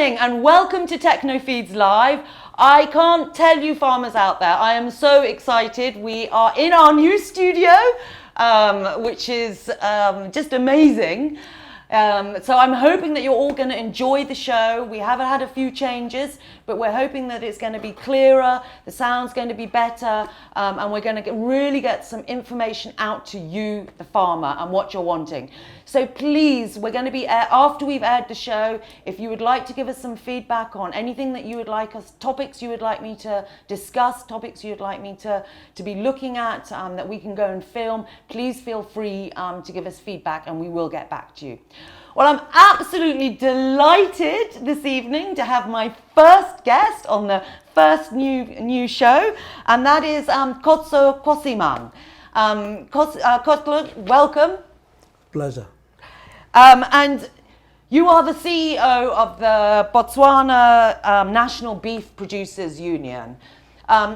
evening and welcome to Techno Feeds Live. I can't tell you farmers out there, I am so excited. We are in our new studio, which is just amazing. So I'm hoping that you're all going to enjoy the show. We have had a few changes, but we're hoping that it's going to be clearer, the sound's going to be better, and we're going to really get some information out to you, the farmer, and what you're wanting. So please, we're going to be, after we've aired the show, if you would like to give us some feedback on anything that you would like us, topics you would like me to discuss, topics you'd like me to be looking at, that we can go and film, please feel free to give us feedback and we will get back to you. Well, I'm absolutely delighted this evening to have my first guest on the first new show, and that is Kotso Kosiman. Kotso, welcome. Pleasure. And you are the CEO of the Botswana National Beef Producers Union.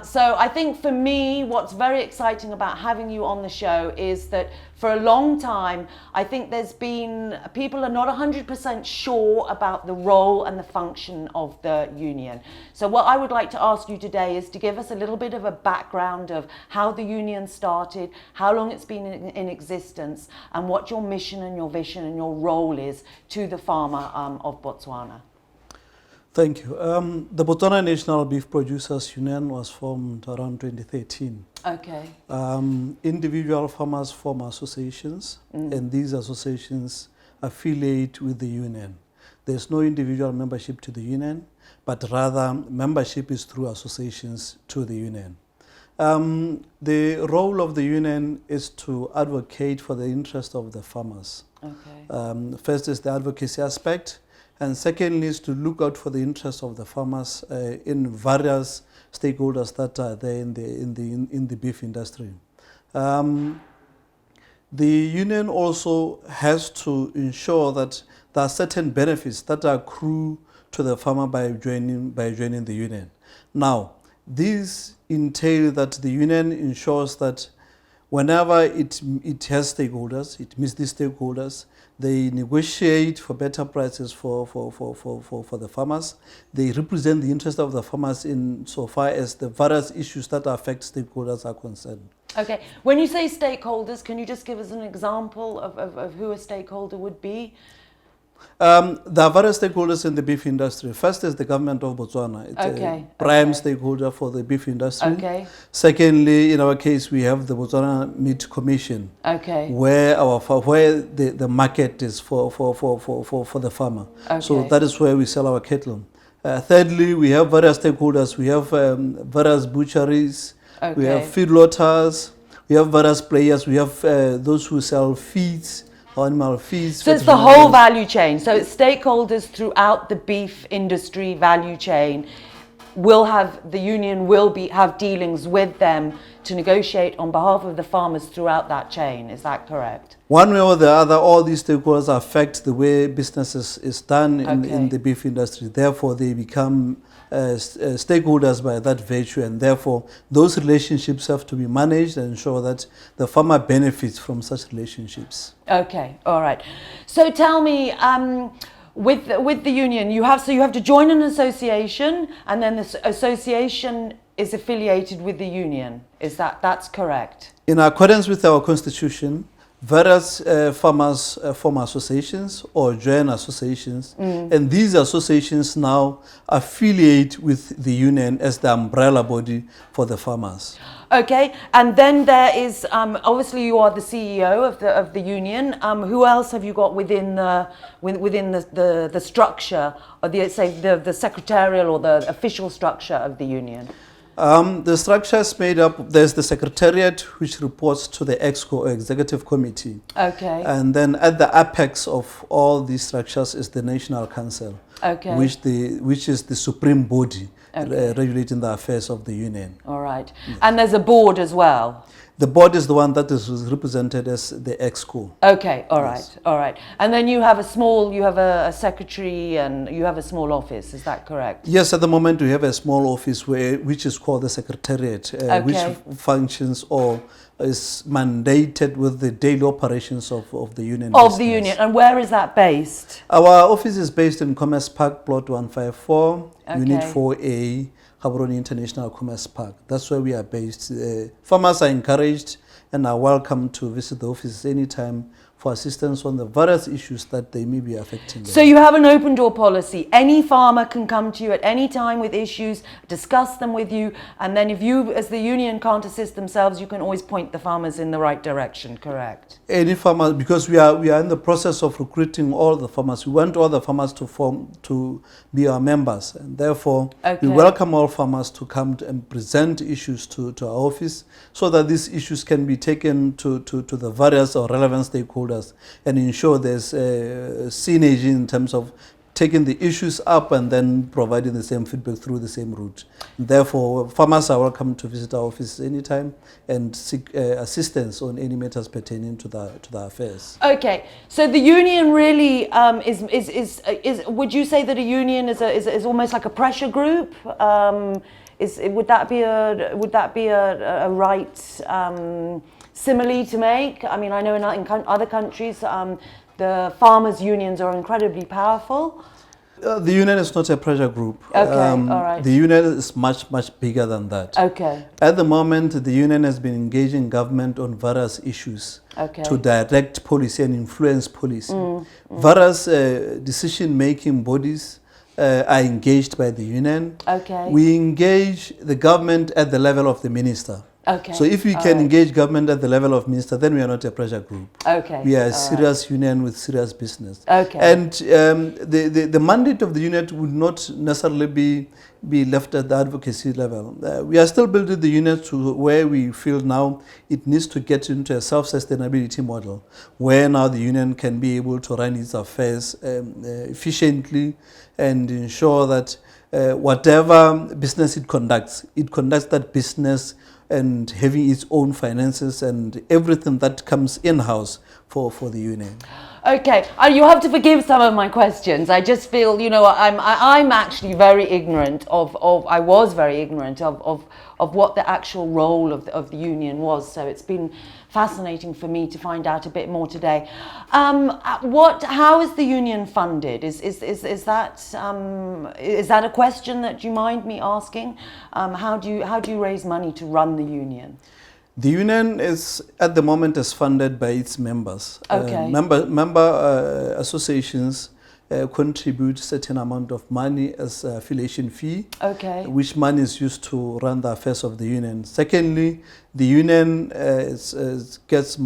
So I think for me, what's very exciting about having you on the show is that for a long time, I think there's been, people are not 100% sure about the role and the function of the union. So what I would like to ask you today is to give us a little bit of a background of how the union started, how long it's been in existence, and what your mission and your vision and your role is to the farmer of Botswana. Thank you. The Botswana National Beef Producers Union was formed around 2013. Okay. Individual farmers form associations, and these associations affiliate with the union. There's no individual membership to the union, but rather membership is through associations to the union. The role of the union is to advocate for the interest of the farmers. Okay. First is the advocacy aspect. And secondly is to look out for the interests of the farmers in various stakeholders that are there in the beef industry. The union also has to ensure that there are certain benefits that accrue to the farmer by joining the union. Now, these entail that the union ensures that whenever it has stakeholders, it meets these stakeholders, they negotiate for better prices for the farmers. They represent the interest of the farmers in so far as the various issues that affect stakeholders are concerned. Okay. When you say stakeholders, can you just give us an example of who a stakeholder would be? There are various stakeholders in the beef industry. First is the government of Botswana. It's a prime stakeholder for the beef industry. Okay. Secondly, in our case, we have the Botswana Meat Commission, where the market is for the farmer. Okay. So that is where we sell our cattle. Thirdly, we have various stakeholders. We have various butcheries. We have feedlotters. We have various players. We have those who sell feeds. Animal feeds. So it's the whole value chain. So it's stakeholders throughout the beef industry value chain. The union will have dealings with them to negotiate on behalf of the farmers throughout that chain. Is that correct? One way or the other, all these stakeholders affect the way business is done in the beef industry. Therefore, they become stakeholders by that virtue, and therefore those relationships have to be managed and ensure that the farmer benefits from such relationships. Okay, all right. So tell me, with the union, you have to join an association, and then this association is affiliated with the union. That's correct? In accordance with our constitution, various farmers form associations or join associations, and these associations now affiliate with the union as the umbrella body for the farmers. Okay, and then there is obviously you are the CEO of the union. Who else have you got within the structure of the secretarial or the official structure of the union? The structure is made up, there's the secretariat which reports to the EXCO or Executive Committee. Okay. And then at the apex of all these structures is the National Council, which is the supreme body regulating the affairs of the union. All right. And there's a board as well? The board is the one that is represented as the exco. Okay, all right, Yes. all right. And then you have a secretary and you have a small office, is that correct? Yes, at the moment we have a small office which is called the Secretariat, which Okay. functions or is mandated with the daily operations of the union. Of the business. union. And where is that based? Our office is based in Commerce Park, Plot 154, Unit Okay. 4A, Gaborone International Commerce Park. That's where we are based. Farmers are encouraged and are welcome to visit the office anytime for assistance on the various issues that they may be affecting them. So you have an open door policy. Any farmer can come to you at any time with issues, discuss them with you, and then if you as the union can't assist themselves, you can always point the farmers in the right direction, correct? Any farmer, because we are in the process of recruiting all the farmers. We want all the farmers to be our members, and therefore Okay. we welcome all farmers to come and present issues to our office, so that these issues can be taken to the various or relevant stakeholders and ensure there's a synergy in terms of taking the issues up and then providing the same feedback through the same route. Therefore, farmers are welcome to visit our office anytime and seek assistance on any matters pertaining to the affairs. Okay, so the union really is. Would you say that a union is almost like a pressure group? Would that be a right simile to make? I mean, I know in other countries, the farmers' unions are incredibly powerful. The union is not a pressure group. Okay, all right. The union is much bigger than that. Okay, At the moment, the union has been engaging government on various issues okay. to direct policy and influence policy. Various decision-making bodies are engaged by the union. Okay. We engage the government at the level of the minister. Okay. So if we all can right. engage government at the level of minister, then we are not a pressure group. Okay. We are a all right. serious union with serious business. Okay. And the mandate of the unit would not necessarily be left at the advocacy level. We are still building the unit to where we feel now it needs to get into a self-sustainability model, where now the union can be able to run its affairs efficiently and ensure that whatever business it conducts that business and having its own finances and everything that comes in-house for the union. Okay, you have to forgive some of my questions. I just feel, I'm actually very ignorant I was very ignorant of what the actual role of the union was. So it's been fascinating for me to find out a bit more today. How is the union funded? Is that a question that you mind me asking? How do you raise money to run the union? The union is at the moment is funded by its members. Okay. Member associations contribute certain amount of money as affiliation fee, Okay. which money is used to run the affairs of the union. Secondly, the union gets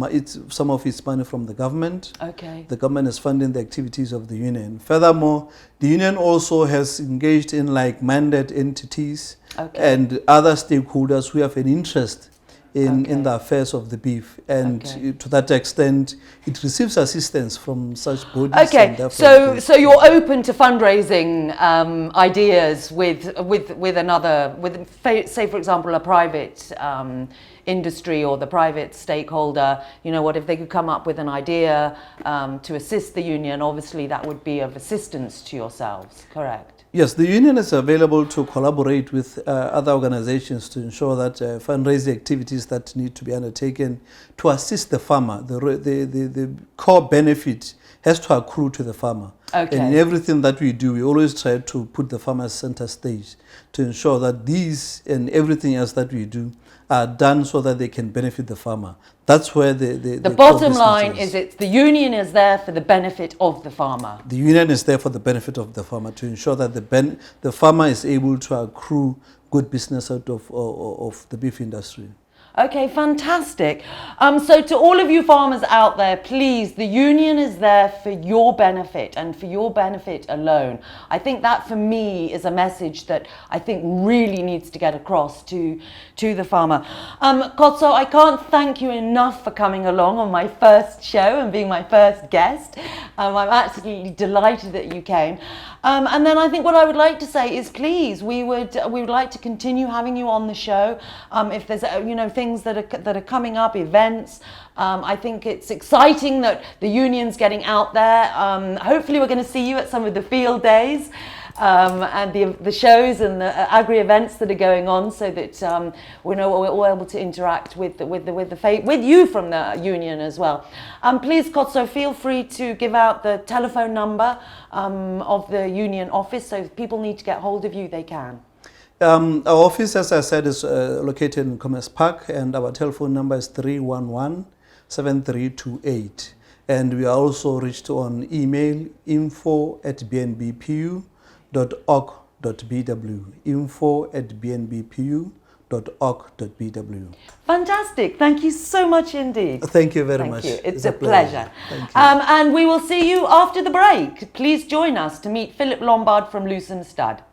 some of its money from the government. Okay. The government is funding the activities of the union. Furthermore, the union also has engaged in like-minded entities Okay. and other stakeholders who have an interest in Okay. the affairs of the beef, and Okay. to that extent it receives assistance from such bodies. Okay, and therefore so you're open to fundraising ideas with say for example a private industry or the private stakeholder. What if they could come up with an idea to assist the union? Obviously that would be of assistance to yourselves, correct? Yes, the union is available to collaborate with other organizations to ensure that fundraising activities that need to be undertaken to assist the farmer, the core benefit has to accrue to the farmer. Okay. And in everything that we do, we always try to put the farmer center stage to ensure that these and everything else that we do are done so that they can benefit the farmer. That's where the bottom line is the union is there for the benefit of the farmer. The union is there for the benefit of the farmer to ensure that the farmer is able to accrue good business out of the beef industry. Okay, fantastic. So to all of you farmers out there, please, the union is there for your benefit and for your benefit alone. I think that for me is a message that I think really needs to get across to the farmer. Kotso, I can't thank you enough for coming along on my first show and being my first guest. I'm absolutely delighted that you came. And then I think what I would like to say is, please, we would like to continue having you on the show. If there's things things that are coming up, events. I think it's exciting that the union's getting out there. Hopefully we're going to see you at some of the field days and the shows and the agri events that are going on, so that we're all able to interact with you from the union as well. Please, Kotso, feel free to give out the telephone number of the union office, so if people need to get hold of you, they can. Our office, as I said, is located in Commerce Park, and our telephone number is 311-7328. And we are also reached on email, info@bnbpu.org.bw, info@bnbpu.org.bw. Fantastic. Thank you so much indeed. Thank you very much. Thank you. It's a pleasure. Thank you. And we will see you after the break. Please join us to meet Philip Lombard from Lucerne Stad.